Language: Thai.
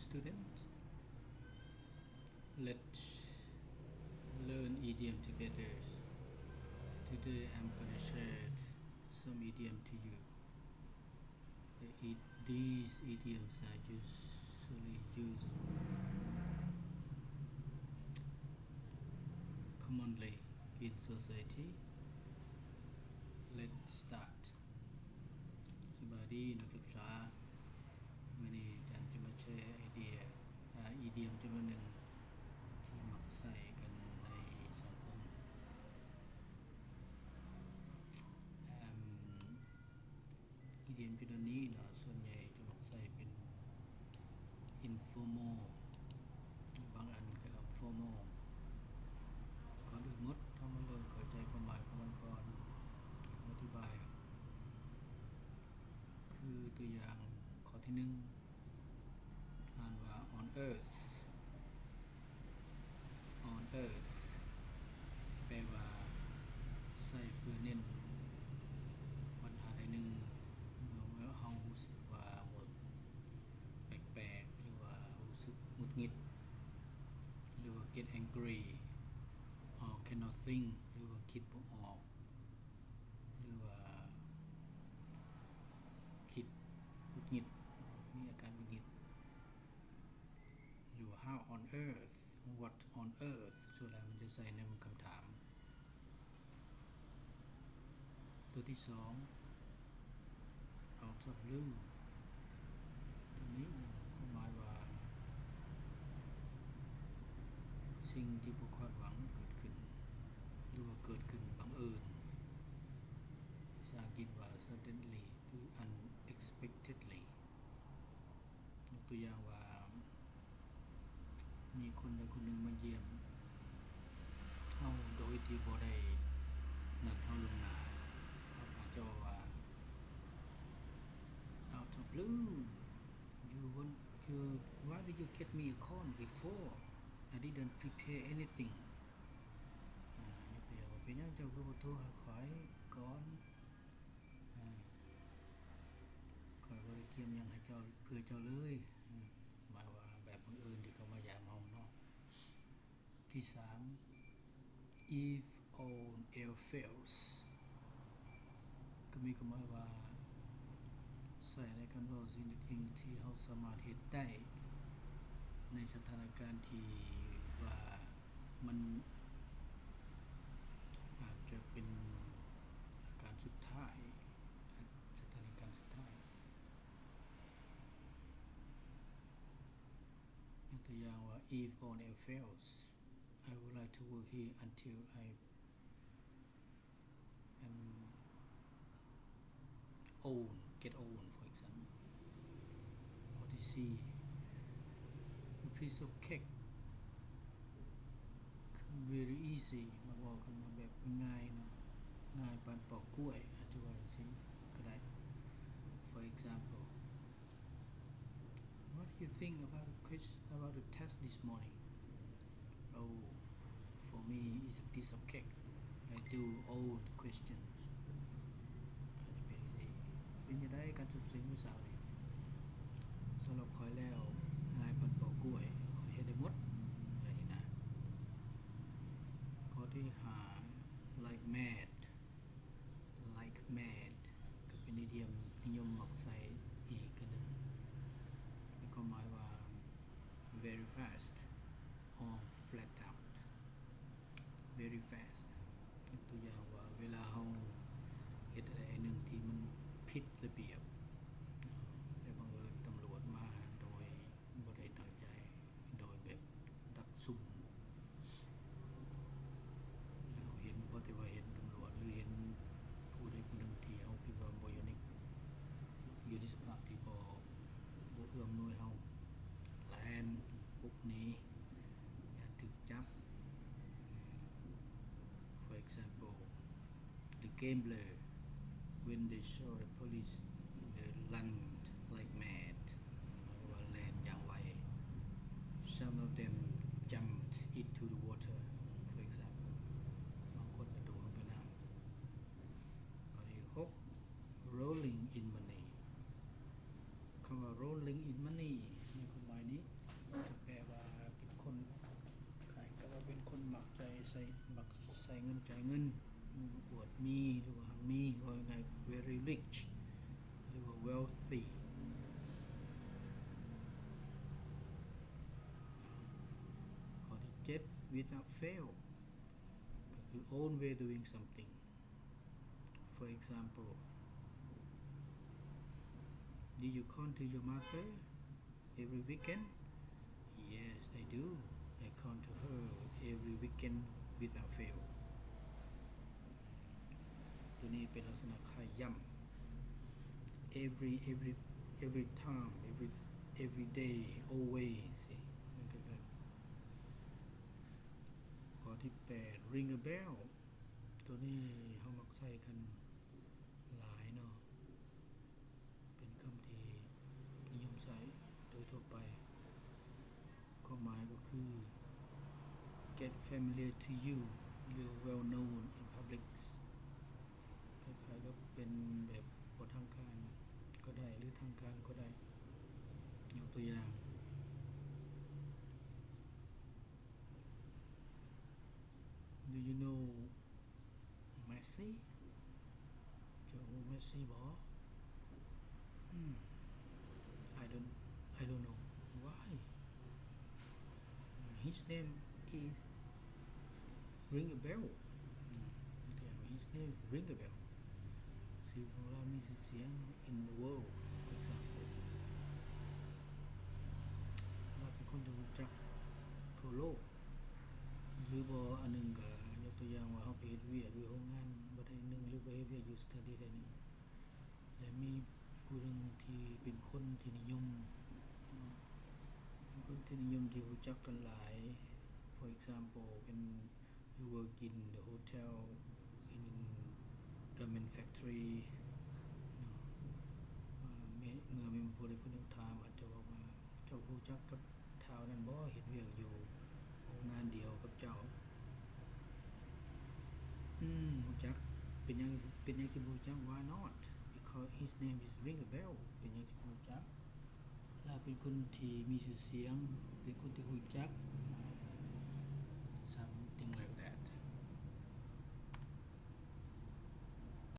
students, let's learn idiom together. Today I'm going to share some idiom to you. These idioms are usually used commonly in society. Let's start. สวัสดีนักศึกษาวันนี้อาจารย์จะมาแชร์ไอเดียอีเดียมจำนวนหนึ่งที่มักใส่กันในสังคมอีเดียมจำนวนนี้นะส่วนใหญ่จะมักใส่เป็น informal บางอันก็ formal ก่อนอื่นหมดถ้ามาเริ่มเข้าใจความหมายของมันก่อนคำอธิบายคือตัวอย่างข้อที่1อ่านว่า on earth แปลว่าใส่เพื่อเน้นปัญหาใดหนึ่งเมื่อเฮารู้สึกว่าแปลกๆหรือว่ารู้สึกหงุดหงิดหรือว่า get angry or cannot think หรือว่าคิดบ่ออกหรือว่าคิดหงุดหงิดมีอาการหงุดหงิดหรือว่า how on earth what on earth ส่วนใหญ่มันจะใส่ในคำถามตัวที่2 out of blue ตัวนี้หมายว่าสิ่งที่บ่คาดหวังเกิดขึ้นหรือว่าเกิดขึ้นบังเอิญภาษาอังกฤษว่า suddenly หรือ unexpectedly ยกตัวอย่างว่ามีคนใดคนหนึ่งมาเยี่ยมเฮาโดยที่บ่ได้นัดเฮาล่วงหน้าอาจจะว่า out of blue why did you get me a call before I didn't prepare anything ยกตัวอย่างว่าเป็นหยังเจ้าคือบ่โทรหาข้อยก่อนข้อยบ่ได้เตรียมหยังให้เจ้าเพื่อเจ้าเลยหมายว่าแบบบังเอิญที่เขามายามเฮาเนาะที่3 if all else fails ก็มีความหมายว่าใส่ในคำว่าสิ่งที่เฮาสามารถเฮ็ดได้ในสถานการณ์ที่ว่ามันอาจจะเป็นการสุดท้ายสถานการณ์สุดท้ายยกตัวอย่างว่า if all else fails I would like to work here until I am get old for example ข้อที่4 a piece of cake very easy มาบอกกันมาแบบง่ายเนาะง่ายปานปอกกล้วยอาจจะว่าจังซี่ก็ได้ for example what do you think about the test this morning oh for me it's a piece of cake I do all the questions เป็นจังได๋การสอบเสียงมื้อเช้านี้สำหรับข้อยแล้วง่ายปานปอกกล้วยข้อยเฮ็ดได้หมดอันนี้นะข้อที่5 like mad ก็เป็นอีเดียมนิยมมักใช้อีกอันนึงมีความหมายว่า very fast or flat out very fast ยกตัวอย่างว่าเวลาเฮาเฮ็ดอะไรนึงที่มันผิดระเบียบแล้วบังเอิญตำรวจมาโดยบ่ได้ตั้งใจโดยแบบดักซุ่มแล้วเห็นพอที่ว่าเห็นตำรวจหรือเห็นผู้ใดคนหนึ่งที่เฮาคิดว่าบ่อยู่ในสภาพที่บ่เอื้อมหน่วยเฮาแล่นปุ๊บนี้อย่าถูกจับ For example the gambler when they saw the police they run like mad ว่าแล่นอย่างไว some of them jumped into the water for example บางคนกระโดดลงไปน้ำข้อที่6 rolling in money คำว่า rolling in money ในความหมายนี้ ก็แปลว่าเป็นคนขายก็ว่าเป็นคนมักใจใส่มักใส่เงินจ่ายเงินอวดมีหรือว่ามีว่าไง very rich หรือว่า wealthy ข้อที่7 without fail ก็คือ always doing something for example did you call to your mother every weekend yes I do I call to her every weekend without fail ตัวนี้เป็นลักษณะขย้ำ every time every day always มันก็คือข้อที่8 ring a bell ตัวนี้เฮามักใช้กันหลายเนาะเป็นคำที่นิยมใช้โดยทั่วไปความหมายก็คือ get familiar to you หรือ well known in public คล้ายๆกับเป็นแบบบ่ทางการก็ได้หรือทางการก็ได้ยกตัวอย่าง Do you know Messi เจ้า Messi บ่I don't know why his name is ring a bell his name is ring a bell ชื่อของเรามีชื่อเสียง in the world for example เราเป็นคนที่รู้จักทั่วโลกหรือบ่อันนึงก็ยกตัวอย่างว่าเฮาไปเฮ็ดเวียกอยู่โรงงานบ่ได้นึงหรือไปเฮ็ดเวียกอยู่สถานที่ใดนึงและมีผู้นึงที่เป็นคนที่นิยมเป็นคนที่นิยมที่รู้จักกันหลาย for example when you work in the hotel in garment factory เมื่อมีผู้ใดผู้หนึ่งถามอาจจะบอกว่าเจ้ารู้จักกับท้าวนั้นบ่เฮ็ดเวียกอยู่โรงงานเดียวกับเจ้ารู้จักเป็นหยังสิบ่รู้จัก why not because his name is ring a bell เป็นหยังสิบ่รู้จักเราเป็นคนที่มีชื่อเสียงเป็นคนที่รู้จัก